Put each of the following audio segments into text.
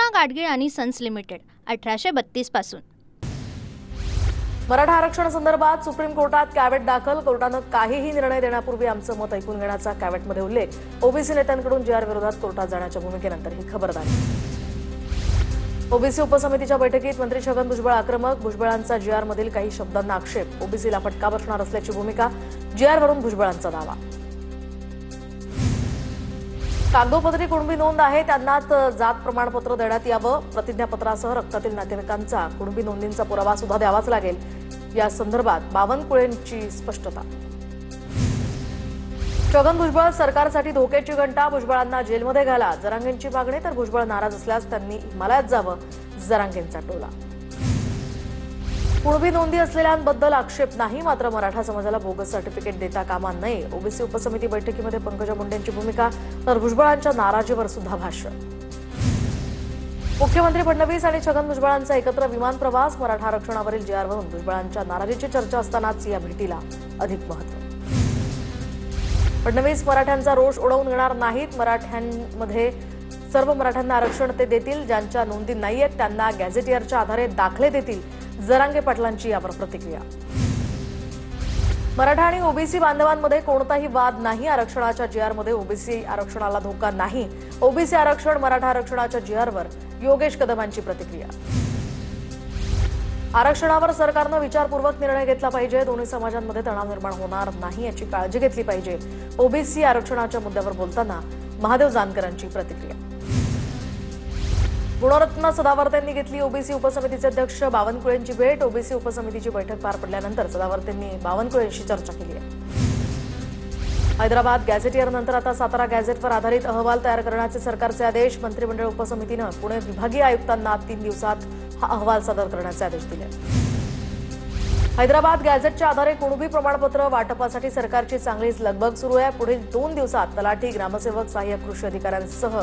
कृष्णा गाडगीळ आणि sons limited 1832 पासून। मराठा आरक्षण संदर्भात सुप्रीम कोर्टात कॅव्हेट दाखल। कोर्टाने काहीही निर्णय देण्यापूर्वी आमचं मत ऐकून घेण्याचा कॅव्हेटमध्ये उल्लेख। ओबीसी नेत्यांकडून जीआर विरोधात कोर्टात जाण्याच्या भूमिकेनंतर ही खबरदारी। ओबीसी उपसमितीच्या बैठकीत मंत्री छगन भुजबळ आक्रमक। भुजबळांचा जीआर मधील काही शब्दांना आक्षेप। ओबीसीला फटका बसणार असल्याची भूमिका। जीआरवरून भुजबळांचा दावा। कागदोपत्री कुणबी नोंद आहे त्यांनाच जात प्रमाणपत्र देण्यात यावं। प्रतिज्ञापत्रासह रक्तातील नातेवाईकांचा कुणबी नोंदींचा पुरावा सुद्धा द्यावाच लागेल। या संदर्भात बावनकुळेंची स्पष्टता। छगन भुजबळ सरकारसाठी धोक्याची घंटा। भुजबळांना जेलमध्ये घाला जरांगेंची मागणी। तर भुजबळ नाराज असल्यास त्यांनी हिमालयात जावं जरांगेंचा टोला। कुणबी नोंदी असलेल्यांबद्दल आक्षेप नाही, मात्र मराठा समाजाला बोगस सर्टिफिकेट देता कामा नये। ओबीसी उपसमिती बैठकीमध्ये पंकजा मुंडेंची भूमिका। तर भुजबळांच्या नाराजीवर सुद्धा भाष्य। मुख्यमंत्री फडणवीस आणि छगन भुजबळांचा एकत्र विमान प्रवास। मराठा आरक्षणावरील जीआरवरून भुजबळांच्या नाराजीची चर्चा असतानाच या भेटीला अधिक महत्त्व। फडणवीस मराठ्यांचा रोष उडवून घेणार नाहीत। मराठ्यांमध्ये सर्व मराठ्यांना आरक्षण ते देतील। ज्यांच्या नोंदी नाहीयेत त्यांना गॅझेटियरच्या आधारे दाखले देतील। जरांगे पाटलांची यावर प्रतिक्रिया। मराठा आणि ओबीसी बांधवांमध्ये कोणताही वाद नाही। आरक्षणाच्या जीआरमध्ये ओबीसी आरक्षणाला धोका नाही। ओबीसी आरक्षण मराठा आरक्षणाच्या जीआरवर योगेश कदमांची प्रतिक्रिया। आरक्षणावर सरकारनं विचारपूर्वक निर्णय घेतला पाहिजे। दोन्ही समाजांमध्ये तणाव निर्माण होणार नाही याची काळजी घेतली पाहिजे। ओबीसी आरक्षणाच्या मुद्द्यावर बोलताना महादेव जानकरांची प्रतिक्रिया। गुणरत्न सदावर्तेंनी घेतली ओबीसी उपसमितीचे अध्यक्ष बावनकुळेंची भेट। ओबीसी उपसमितीची बैठक पार पडल्यानंतर सदावर्तेंनी बावनकुळेंशी चर्चा केली आहे। हैदराबाद गॅझेटियर नंतर आता सातारा गॅझेटवर आधारित अहवाल तयार करण्याचे सरकारचे आदेश। मंत्रिमंडळ उपसमितीनं पुणे विभागीय आयुक्तांना 3 दिवसात हा अहवाल सादर करण्याचे आदेश दिले। हैदराबाद गॅझेटच्या आधारे कुणबी प्रमाणपत्र वाटपासाठी सरकारची चांगलीच लगबग सुरू आहे। पुढील 2 दिवसात तलाठी, ग्रामसेवक, सहाय्यक कृषी अधिकाऱ्यांसह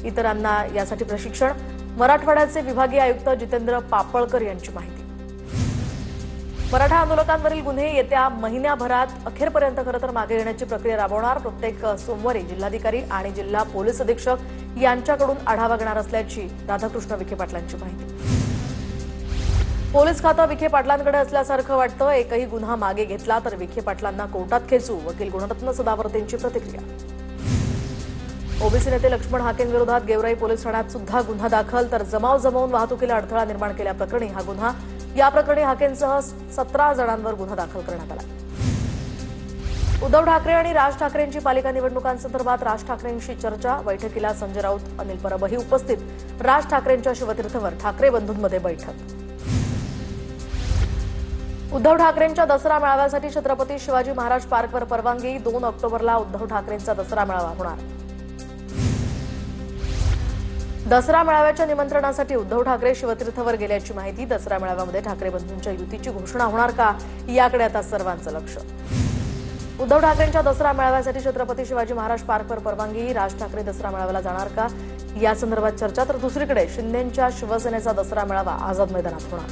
इतरांना यासाठी प्रशिक्षण। मराठवाड्याचे विभागीय आयुक्त जितेंद्र पापळकर यांची माहिती। मराठा आंदोलकांवरील गुन्हे येत्या महिन्याभरात अखेरपर्यंत खरं तर मागे घेण्याची प्रक्रिया राबवणार। प्रत्येक सोमवारी जिल्हाधिकारी आणि जिल्हा पोलीस अधीक्षक यांच्याकडून आढावा घेणार असल्याची राधाकृष्ण विखे पाटलांची माहिती। पोलीस खातं विखे पाटलांकडे असल्यासारखं वाटतं। एकही गुन्हा मागे घेतला तर विखे पाटलांना कोर्टात खेचू। वकील गुणरत्न सदावर्तेंची प्रतिक्रिया। ओबीसी नेते लक्ष्मण हाकेंविरोधात गेवराई पोलीस ठाण्यात सुद्धा गुन्हा दाखल। तर जमाव जमवून वाहतुकीला अडथळा निर्माण केल्याप्रकरणी हा गुन्हा। या प्रकरणी हाकेंसह 17 जणांवर गुन्हा दाखल करण्यात आला। उद्धव ठाकरे आणि राज ठाकरेंची पालिका निवडणुकांसंदर्भात राज ठाकरेंशी चर्चा। बैठकीला संजय राऊत, अनिल परबही उपस्थित। राज ठाकरेंच्या शिवतीर्थवर ठाकरे बंधूंमध्ये बैठक। उद्धव ठाकरेंच्या दसरा मेळाव्यासाठी छत्रपती शिवाजी महाराज पार्कवर परवानगी। 2 ऑक्टोबरला उद्धव ठाकरेंचा दसरा मेळावा होणार। दसरा मेळाव्याच्या निमंत्रणासाठी उद्धव ठाकरे शिवतीर्थवर गेल्याची माहिती। दसरा मेळाव्यामध्ये ठाकरे बंधूंच्या युतीची घोषणा होणार का याकडे आता सर्वांचं लक्ष। उद्धव ठाकरेंच्या दसरा मेळाव्यासाठी छत्रपती शिवाजी महाराज पार्कवर परवानगी। राज ठाकरे दसरा मेळाव्याला जाणार का या संदर्भात चर्चा। तर दुसरीकडे शिंदेंच्या शिवसेनेचा दसरा मेळावा आझाद मैदानात होणार।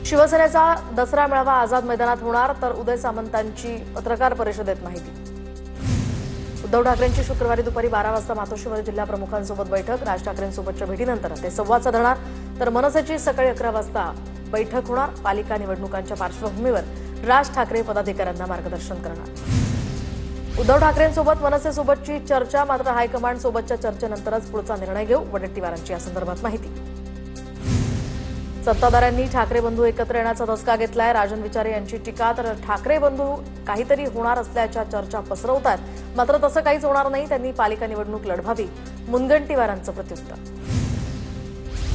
शिवसेनेचा दसरा मेळावा आझाद मैदानात होणार। तर उदय सामंतांची पत्रकार परिषदेत माहिती। उद्धव ठाकरेंची शुक्रवारी दुपारी 12 वाजता मातोश्रीमध्ये जिल्हा प्रमुखांसोबत बैठक। राज ठाकरेंसोबतच्या भेटीनंतर ते संवाद साधणार। तर मनसेची सकाळी 11 वाजता बैठक होणार। पालिका निवडणुकांच्या पार्श्वभूमीवर राज ठाकरे पदाधिकाऱ्यांना मार्गदर्शन करणार। उद्धव ठाकरेंसोबत मनसेसोबतची चर्चा, मात्र हायकमांड सोबतच्या चर्चेनंतरच पुढचा निर्णय घेऊ। वडेट्टीवारांची या संदर्भात माहिती। सत्ताधाऱ्यांनी ठाकरे बंधू एकत्र येण्याचा धसका घेतलाय। राजन विचारे यांची टीका। तर ठाकरे बंधू काहीतरी होणार असल्याच्या चर्चा पसरवतात, मात्र तसं काहीच होणार नाही। त्यांनी पालिका निवडणूक लढवावी। मुनगंटीवारांचं प्रत्युत्तर।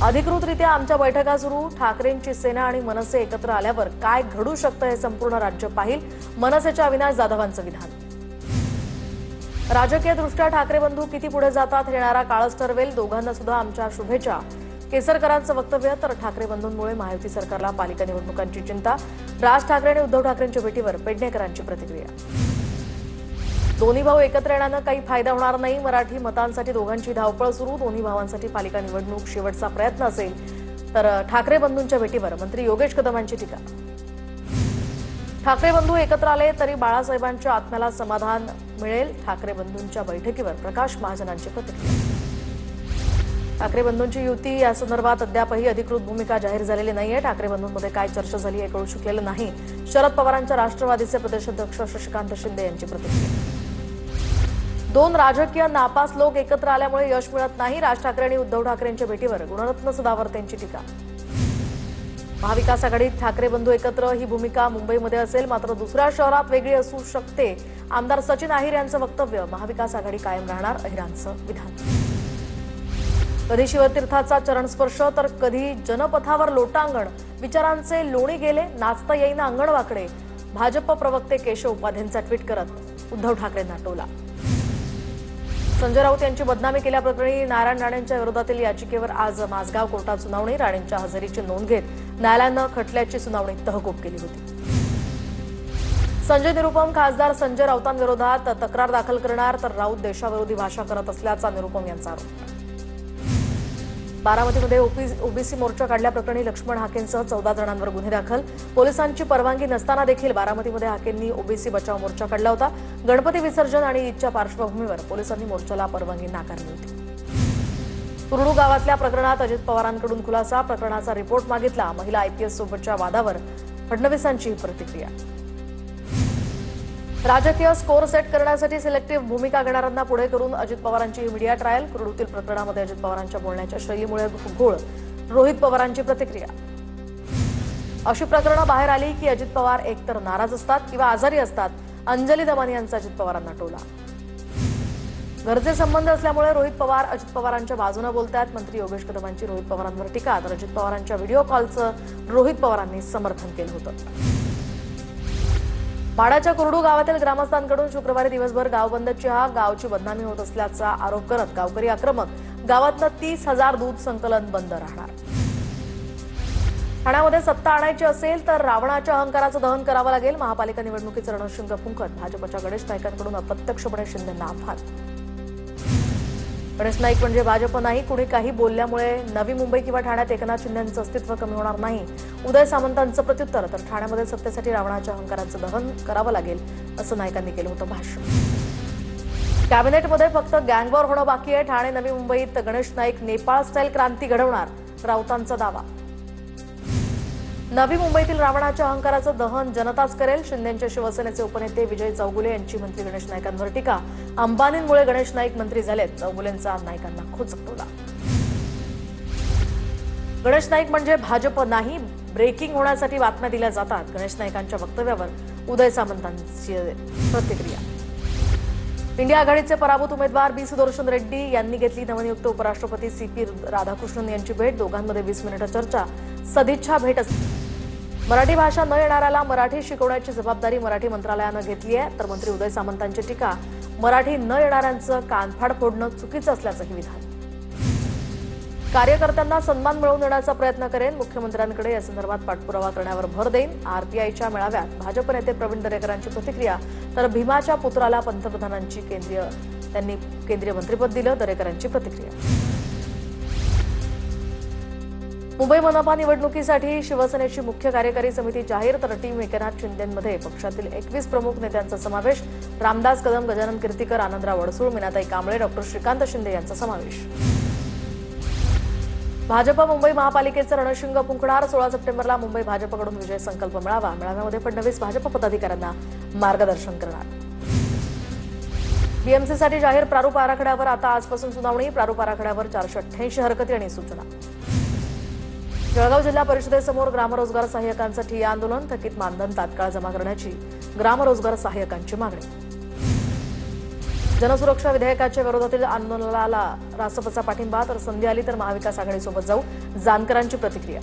अधिकृतरित्या आमच्या बैठका सुरू। ठाकरेंची सेना आणि मनसे एकत्र आल्यावर काय घडू शकतं हे संपूर्ण राज्य पाहिल। मनसेच्या अविनाश जाधवांचं विधान। राजकीयदृष्ट्या ठाकरे बंधू किती पुढे जातात हे येणारा काळच ठरवेल। दोघांना सुद्धा आमच्या शुभेच्छा। केसरकरांचं वक्तव्य। तर ठाकरे बंधूंमुळे महायुती सरकारला पालिका निवडणुकांची चिंता। राज ठाकरे आणि उद्धव ठाकरेंच्या भेटीवर पेडणेकरांची प्रतिक्रिया। दोन्ही भाऊ एकत्र येण्यानं काही फायदा होणार नाही। मराठी मतांसाठी दोघांची धावपळ सुरू। दोन्ही भावांसाठी पालिका निवडणूक शेवटचा प्रयत्न असेल। तर ठाकरे बंधूंच्या भेटीवर मंत्री योगेश कदमांची टीका। ठाकरे बंधू एकत्र आले तरी बाळासाहेबांच्या आत्म्याला समाधान मिळेल। ठाकरे बंधूंच्या बैठकीवर प्रकाश महाजनांची प्रतिक्रिया। ठाकरे बंधूंची युती या संदर्भात अद्यापही अधिकृत भूमिका जाहीर झालेली नाहीये. ठाकरे बंधूंमध्ये काय चर्चा झाली हे कळू शकलेलं नाही. शरद पवारांच्या राष्ट्रवादीचे प्रदेशाध्यक्ष शशिकांत शिंदे यांची प्रतिक्रिया. दोन राजकीय नापास लोक एकत्र आल्यामुळे यश मिळत नाही. राज ठाकरे आणि उद्धव ठाकरेंच्या भेटीवर गुणरत्न सदावर्ते यांची टीका. महाविकास आघाडीत ठाकरे बंधू एकत्र ही भूमिका मुंबईमध्ये असेल, मात्र दुसऱ्या शहरात वेगळी असू शकते. आमदार सचिन अहिर यांचं वक्तव्य. महाविकास आघाडी कायम राहणार, अहिरांचं विधान. कधी शिवतीर्थाचा चरणस्पर्श तर कधी जनपथावर लोटांगण. विचारांचे लोणी गेले, नाचता येईना अंगणवाकडे. भाजप प्रवक्ते केशव उपाध्यांचा ट्विट करत उद्धव ठाकरेंना टोला. संजय राऊत यांची बदनामी केल्याप्रकरणी नारायण राणेंच्या विरोधातील याचिकेवर आज माझगाव कोर्टात सुनावणी. राणेंच्या हजेरीची नोंद घेत न्यायालयानं खटल्याची सुनावणी तहकूब केली होती. संजय निरुपम खासदार संजय राऊतांविरोधात तक्रार दाखल करणार, तर राऊत देशाविरोधी भाषा करत असल्याचा निरुपम यांचा आरोप. बारामतीमध्ये ओबीसी मोर्चा काढल्याप्रकरणी लक्ष्मण हाकेंसह 14 जणांवर गुन्हे दाखल. पोलिसांची परवानगी नसताना देखील बारामतीमध्ये हाकेंनी ओबीसी बचाव मोर्चा काढला होता. गणपती विसर्जन आणि ईदच्या पार्श्वभूमीवर पोलिसांनी मोर्चाला परवानगी नाकारली होती. कुरडू गावातल्या प्रकरणात अजित पवारांकडून खुलासा. प्रकरणाचा रिपोर्ट मागितला. महिला आयपीएस सोबतच्या वादावर फडणवीसांची प्रतिक्रिया. राजकीय स्कोर सेट करण्यासाठी सिलेक्टिव्ह भूमिका घेणाऱ्यांना पुढे करून अजित पवारांची मीडिया ट्रायल. कुरडूतील प्रकरणामध्ये अजित पवारांच्या बोलण्याच्या शैलीमुळे घोळ. रोहित पवारांची प्रतिक्रिया. अशी प्रकरणं बाहेर आली की अजित पवार एकतर नाराज असतात किंवा आजारी असतात. अंजली दमानी यांचा अजित पवारांना टोला. घरचे संबंध असल्यामुळे रोहित पवार अजित पवारांच्या बाजूने बोलतात. मंत्री योगेश कदमांची रोहित पवारांवर टीका, तर अजित पवारांच्या व्हिडिओ कॉलचं रोहित पवारांनी समर्थन केलं होतं. माडाच्या कुरडू गावातील ग्रामस्थांकडून शुक्रवारी दिवसभर गाव बंदची हाक. गावची बदनामी होत असल्याचा आरोप करत गावकरी आक्रमक. गावातलं 30,000 दूध संकलन बंद राहणार. ठाण्यामध्ये सत्ता आणायची असेल तर रावणाच्या अहंकाराचं दहन करावं लागेल. महापालिका निवडणुकीचं रणशिंग फुंकत भाजपच्या गणेश नाईकांकडून अप्रत्यक्षपणे शिंदेंना आव्हान. गणेश नाईक म्हणजे भाजप नाही. कुणी काही बोलल्यामुळे नवी मुंबई किंवा ठाण्यात एकनाथ शिंदेंचं अस्तित्व कमी होणार नाही. उदय सामंतांचं प्रत्युत्तर. तर ठाण्यामध्ये सत्तेसाठी रावणाच्या अहंकाराचं दहन करावं लागेल असं नाईकांनी केलं होतं भाष्य. कॅबिनेटमध्ये फक्त गँगवॉर होणं बाकी आहे. ठाणे नवी मुंबईत गणेश नाईक नेपाळ स्टाईल क्रांती घडवणार, राऊतांचा दावा. नवी मुंबईतील रावणाच्या अहंकाराचं दहन जनताच करेल. शिंदेंचे शिवसेनेचे उपनेते विजय चौगुले यांची मंत्री गणेश नाईकांवर टीका. अंबानींमुळे गणेश नाईक मंत्री झालेत. चौगुलेंचा नाईकांना खोचक टोला. गणेश नाईक म्हणजे भाजप नाही. ब्रेकिंग होण्यासाठी बातम्या दिल्या जातात. गणेश नाईकांच्या वक्तव्यावर उदय सामंतांची प्रतिक्रिया. इंडिया आघाडीचे पराभूत उमेदवार बी सुदर्शन रेड्डी यांनी घेतली नवनियुक्त उपराष्ट्रपती सीपी राधाकृष्णन यांची भेट. दोघांमध्ये 20 मिनिटं चर्चा. सदिच्छा भेट असते. मराठी भाषा न येणाऱ्याला मराठी शिकवण्याची जबाबदारी मराठी मंत्रालयानं घेतली आहे, तर मंत्री उदय सामंतांची टीका. मराठी न येणाऱ्यांचं कानफाड फोडणं चुकीचं असल्याचंही विधान. कार्यकर्त्यांना सन्मान मिळवून देण्याचा प्रयत्न करेन. मुख्यमंत्र्यांकडे या संदर्भात पाठपुरावा करण्यावर भर देईन. आरपीआयच्या मेळाव्यात भाजप नेते प्रवीण दरेकरांची प्रतिक्रिया. तर भीमाच्या पुत्राला पंतप्रधानांची त्यांनी केंद्रीय मंत्रिपद दिलं. दरेकरांची प्रतिक्रिया. मुंबई मनपा निवडणुकीसाठी शिवसेनेची मुख्य कार्यकारी समिती जाहीर, तर टीम एकनाथ शिंदेंमध्ये पक्षातील 21 प्रमुख नेत्यांचा समावेश. रामदास कदम, गजानन कीर्तीकर, आनंदराव वडसूळ, मीनाताई कांबळे, डॉक्टर श्रीकांत शिंदे यांचा समावेश. भाजप मुंबई महापालिकेचं रणशिंग फुंकणार. 16 सप्टेंबरला मुंबई भाजपकडून विजय संकल्प मेळावा. मेळाव्यामध्ये फडणवीस भाजप पदाधिकाऱ्यांना मार्गदर्शन करणार. बीएमसीसाठी जाहीर प्रारूप आराखड्यावर आता आजपासून सुनावणी. प्रारूप आराखड्यावर 488 हरकती आणि सूचना. जळगाव जिल्हा परिषदेसमोर ग्रामरोजगार सहाय्यकांचं ठिय्या आंदोलन. थकीत मानधन तात्काळ जमा करण्याची ग्रामरोजगार सहाय्यकांची मागणी. जनसुरक्षा विधेयकाच्या विरोधातील आंदोलनाला रासपचा पाठिंबा. तर संधी आली तर महाविकास आघाडीसोबत जाऊ, जानकरांची प्रतिक्रिया.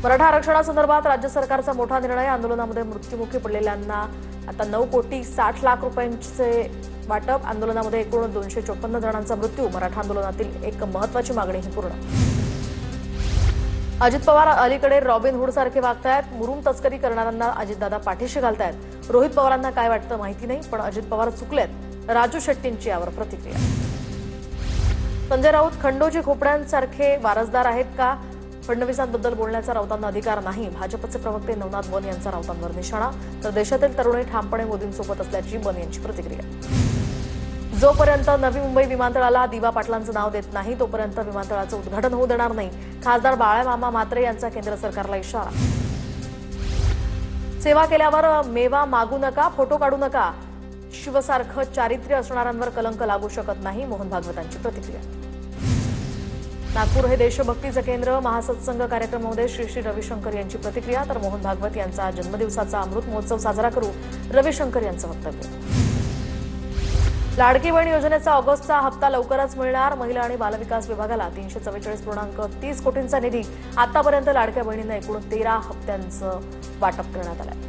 मराठा आरक्षणासंदर्भात राज्य सरकारचा मोठा निर्णय. आंदोलनामध्ये मृत्युमुखी पडलेल्यांना आता 9,60,00,000 रुपयांचे वाटप. आंदोलनामध्ये एकूण 254 जणांचा मृत्यू. मराठा आंदोलनातील एक महत्वाची मागणी ही पूर्ण. अजित पवार अलीकडे रॉबिन हुड सारखे वागतायत. मुरुम तस्करी करणाऱ्यांना अजितदादा पाठीशी घालतायत. रोहित पवारांना काय वाटतं माहिती नाही, पण अजित पवार चुकलेत. राजू शेट्टींची यावर प्रतिक्रिया. संजय राऊत खंडोजी खोपड्यांसारखे वारसदार आहेत का? फडणवीसांबद्दल बोलण्याचा राऊतांना अधिकार नाही. भाजपचे प्रवक्ते नवनाथ वन यांचा राऊतांवर निशाणा. तर देशातील तरुणी ठामपणे मोदींसोबत असल्याची वन यांची प्रतिक्रिया. जोपर्यंत नवी मुंबई विमानतळाला दिवा पाटलांचं नाव देत नाही तोपर्यंत विमानतळाचं उद्घाटन होऊ देणार नाही. खासदार बाळामामा म्हात्रे यांचा केंद्र सरकारला इशारा. सेवा केल्यावर मेवा मागू नका, फोटो काढू नका. शिवसारखं चारित्र्य असणाऱ्यांवर कलंक लागू शकत नाही. मोहन भागवतांची प्रतिक्रिया. नागपूर हे देशभक्तीचं केंद्र. महासत्संग कार्यक्रमामध्ये श्री श्री रविशंकर यांची प्रतिक्रिया. तर मोहन भागवत यांचा जन्मदिवसाचा अमृत महोत्सव साजरा करू, रविशंकर यांचं वक्तव्य. लाडकी बहीण योजनेचा ऑगस्टचा हप्ता लवकरच मिळणार. महिला आणि बालविकास विभागाला 344.30 कोटींचा निधी. आतापर्यंत लाडक्या बहिणींना एकूण 13 हप्त्यांचं वाटप करण्यात आलं.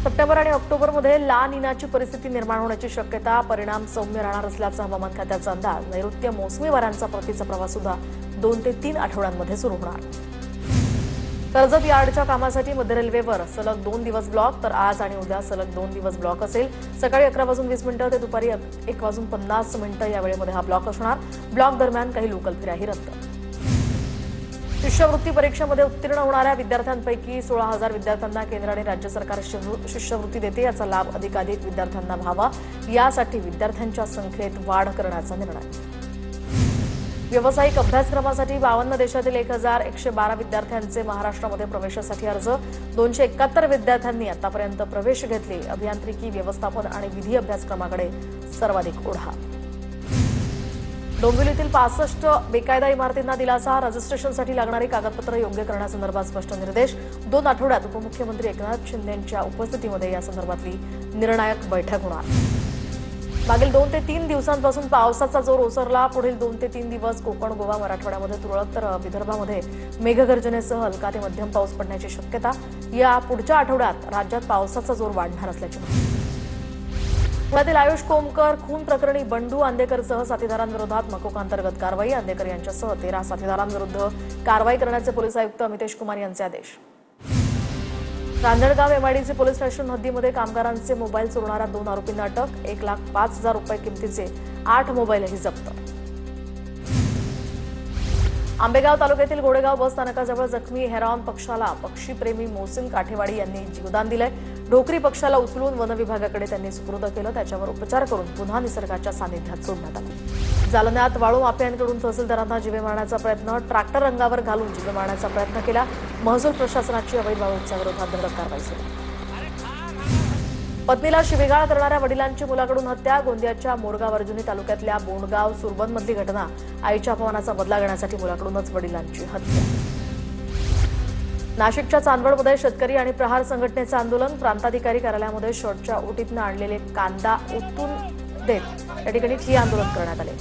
सप्टेंबर आणि ऑक्टोबरमध्ये ला निनाची परिस्थिती निर्माण होण्याची शक्यता. परिणाम सौम्य राहणार असल्याचा हवामान खात्याचा अंदाज. नैऋत्य मोसमी वाऱ्यांचा परतीचा प्रवास सुद्धा 2 ते 3 आठवड्यांमध्ये सुरू होणार. कर्जत यार्डच्या कामासाठी मध्य रेल्वेवर सलग 2 दिवस ब्लॉक. तर आज आणि उद्या सलग 2 दिवस ब्लॉक असेल. सकाळी 11:20 ते दुपारी 1:50 या वेळेमध्ये हा ब्लॉक असणार. ब्लॉक दरम्यान काही लोकल फेऱ्याही रद्द. शिष्यवृत्ती परीक्षेमध्ये उत्तीर्ण होणाऱ्या विद्यार्थ्यांपैकी 16,000 विद्यार्थ्यांना केंद्र आणि राज्य सरकार शिष्यवृत्ती देते. याचा लाभ अधिकाधिक विद्यार्थ्यांना व्हावा यासाठी विद्यार्थ्यांच्या संख्येत वाढ करण्याचा निर्णय. व्यावसायिक अभ्यासक्रमासाठी 52 देशातील 1,112 विद्यार्थ्यांचे महाराष्ट्रामध्ये प्रवेशासाठी अर्ज. 271 विद्यार्थ्यांनी आतापर्यंत प्रवेश घेतले. अभियांत्रिकी, व्यवस्थापन आणि विधी अभ्यासक्रमाकडे सर्वाधिक ओढा. डोंबिवलीतील 65 बेकायदा इमारतींना दिलासा. रजिस्ट्रेशनसाठी लागणारी कागदपत्र योग्य करण्यासंदर्भात स्पष्ट निर्देश. 2 आठवड्यात उपमुख्यमंत्री एकनाथ शिंदेंच्या उपस्थितीमध्ये या संदर्भातली निर्णायक बैठक होणार. मागील 2 ते 3 दिवसांपासून पावसाचा जोर ओसरला. पुढील 2 ते 3 दिवस कोकण, गोवा, मराठवाड्यामध्ये तुरळक तर विदर्भामध्ये मेघगर्जनेसह हलका ते मध्यम पाऊस पडण्याची शक्यता. या पुढच्या आठवड्यात राज्यात पावसाचा जोर वाढणार असल्याची माहिती. पुण्यातील आयुष कोमकर खून प्रकरणी बंडू आंदेकरसह साथीदारांविरोधात मकोका अंतर्गत कारवाई. आंदेकर यांच्यासह 13 साथीदारांविरुद्ध कारवाई करण्याचे पोलीस आयुक्त अमितेश कुमार यांचे आदेश. रांजणगाव एमआयडीसी पोलीस स्टेशन हद्दीमध्ये कामगारांचे मोबाईल चोरणाऱ्या 2 आरोपींना अटक. 1,05,000 रुपये किमतीचे 8 मोबाईलही जप्त. आंबेगाव तालुक्यातील गोडेगाव बस स्थानकाजवळ जखमी हेरॉन पक्षाला पक्षीप्रेमी मोहसिन काठेवाडी यांनी जीवदान दिलंय. ढोकरी पक्षाला उचलून वन विभागाकडे त्यांनी सुपूर्द केलं. त्याच्यावर उपचार करून पुन्हा निसर्गाच्या सानिध्यात सोडण्यात आलं. जालन्यात वाळू माफियांकडून तहसीलदारांना जीवे मारण्याचा प्रयत्न. ट्रॅक्टर रंगावर घालून जीवे मारण्याचा प्रयत्न केला. महसूल प्रशासनाची अवैध वाळूच्या विरोधात धडक कारवाई सुरू. पत्नीला शिवीगाळ करणाऱ्या वडिलांची मुलाकडून हत्या. गोंदियाच्या मोरगाव अर्जुनी तालुक्यातल्या बोंडगाव सुरबनमधली घटना. आईच्या अपमानाचा बदला घेण्यासाठी मुलाकडूनच वडिलांची हत्या. नाशिकच्या चांदवडमध्ये शेतकरी आणि प्रहार संघटनेचं आंदोलन. प्रांताधिकारी कार्यालयामध्ये शर्टच्या ओटीतनं आणलेले कांदा ओतून देत या ठिकाणी ठिय्या आंदोलन करण्यात आले.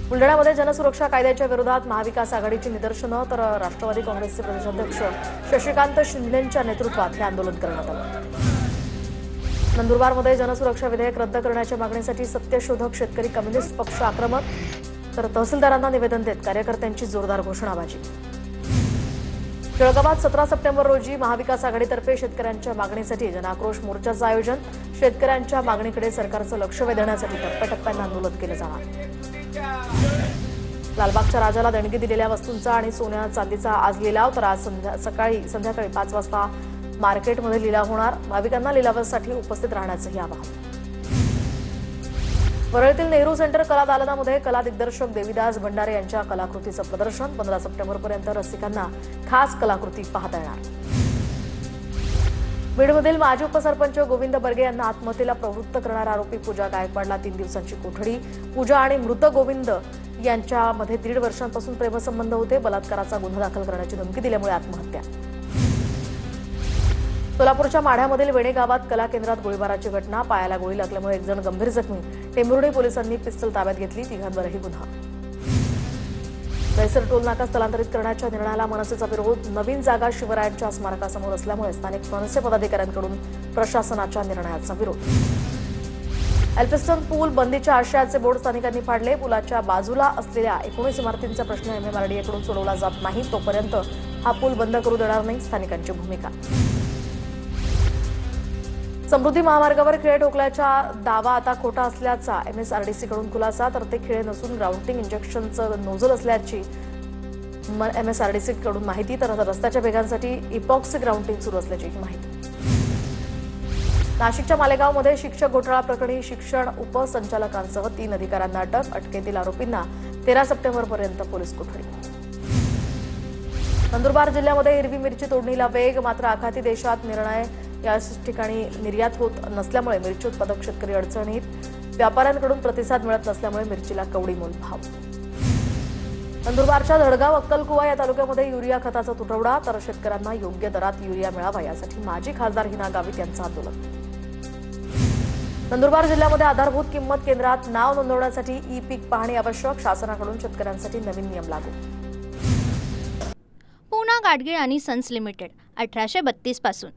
बुलढाण्यामध्ये जनसुरक्षा कायद्याच्या विरोधात महाविकास आघाडीची निदर्शनं. तर राष्ट्रवादी काँग्रेसचे प्रदेशाध्यक्ष शशिकांत शिंदेंच्या नेतृत्वात हे आंदोलन करण्यात आलं. नंदुरबारमध्ये जनसुरक्षा विधेयक रद्द करण्याच्या मागणीसाठी सत्यशोधक शेतकरी कम्युनिस्ट पक्ष आक्रमक. तर तहसीलदारांना निवेदन देत कार्यकर्त्यांची जोरदार घोषणाबाजी. जळगावात 17 सप्टेंबर रोजी महाविकास आघाडीतर्फे शेतकऱ्यांच्या मागणीसाठी जनाक्रोश मोर्चाचं आयोजन. शेतकऱ्यांच्या मागणीकडे सरकारचं लक्ष वेधण्यासाठी टप्प्याटप्प्यानं आंदोलन केलं जाणार. लालबागच्या राजाला देणगी दिलेल्या वस्तूंचा आणि सोन्या चांदीचा आज लिलाव. तर आज संध्याकाळी 5 वाजता मार्केटमध्ये लिलाव होणार. भाविकांना लिलावासाठी उपस्थित राहण्याचंही आवाहन. वरळीतील नेहरू सेंटर कला दालनामध्ये कला दिग्दर्शक देविदास भंडारे यांच्या कलाकृतीचं प्रदर्शन. 15 सप्टेंबरपर्यंत रसिकांना खास कलाकृती पाहता येणार. बीडमधील माजी उपसरपंच गोविंद बर्गे यांना आत्महत्येला प्रवृत्त करणारा आरोपी पूजा गायकवाडला 3 दिवसांची कोठडी. पूजा आणि मृत गोविंद यांच्यामध्ये 1.5 वर्षांपासून प्रेमसंबंध होते. बलात्काराचा गुन्हा दाखल करण्याची धमकी दिल्यामुळे आत्महत्या. सोलापूरच्या माढ्यामधील वेणे गावात कला केंद्रात गोळीबाराची घटना. पायाला गोळी लागल्यामुळे 1 जण गंभीर जखमी. टेंभुर्णी पोलिसांनी पिस्तल ताब्यात घेतली. 3घांवरही गुन्हा. दहिसर टोल नाका स्थलांतरित करण्याच्या निर्णयाला मनसेचा विरोध. नवीन जागा शिवरायांच्या स्मारकासमोर असल्यामुळे स्थानिक मनसे पदाधिकाऱ्यांकडून प्रशासनाच्या निर्णयाचा विरोध. एल्फिस्टन पूल बंदीच्या आशयाचे बोर्ड स्थानिकांनी फाडले. पुलाच्या बाजूला असलेल्या 19 इमारतींचा प्रश्न एमएमआरडीएकडून सोडवला जात नाही तोपर्यंत हा पूल बंद करू देणार नाही, स्थानिकांची भूमिका. समृद्धी महामार्गावर खिळे ठोकल्याचा दावा आता खोटा असल्याचा एमएसआरडीसीकडून खुलासा. तर ते खिळे नसून ग्राउंडिंग इंजेक्शनचं नोझल असल्याची एमएसआरडीसीकडून माहिती. तर रस्त्याच्या भेगांसाठी इपॉक्सी ग्राउंडिंग सुरू असल्याची माहिती. नाशिकच्या मालेगावमध्ये शिक्षक घोटाळा प्रकरणी शिक्षण उपसंचालकांसह 3 अधिकाऱ्यांना अटक. अटकेतील आरोपींना 13 सप्टेंबरपर्यंत पोलीस कोठडी. नंदुरबार जिल्ह्यामध्ये हिरवी मिरची तोडणीला वेग. मात्र आखाती देशात निर्णय या ठिकाणी निर्यात होत नसल्यामुळे मिरची उत्पादक शेतकरी अडचणीत. व्यापाऱ्यांकडून प्रतिसाद मिळत नसल्यामुळे मिरचीला कवडीमोल भाव. नंदुरबारच्या धडगाव अक्कलकुवा या तालुक्यामध्ये युरिया खताचा तुटवडा. तर शेतकऱ्यांना योग्य दरात युरिया मिळावा यासाठी माजी खासदार हिना गावित यांचं आंदोलन. नंदुरबार जिल्ह्यामध्ये आधारभूत किंमत केंद्रात नाव नोंदवण्यासाठी ई पीक पाहणी आवश्यक. शासनाकडून शेतकऱ्यांसाठी नवीन नियम लागू. पूना गाडगीळ आणि सन्स लिमिटेड 1832 पासून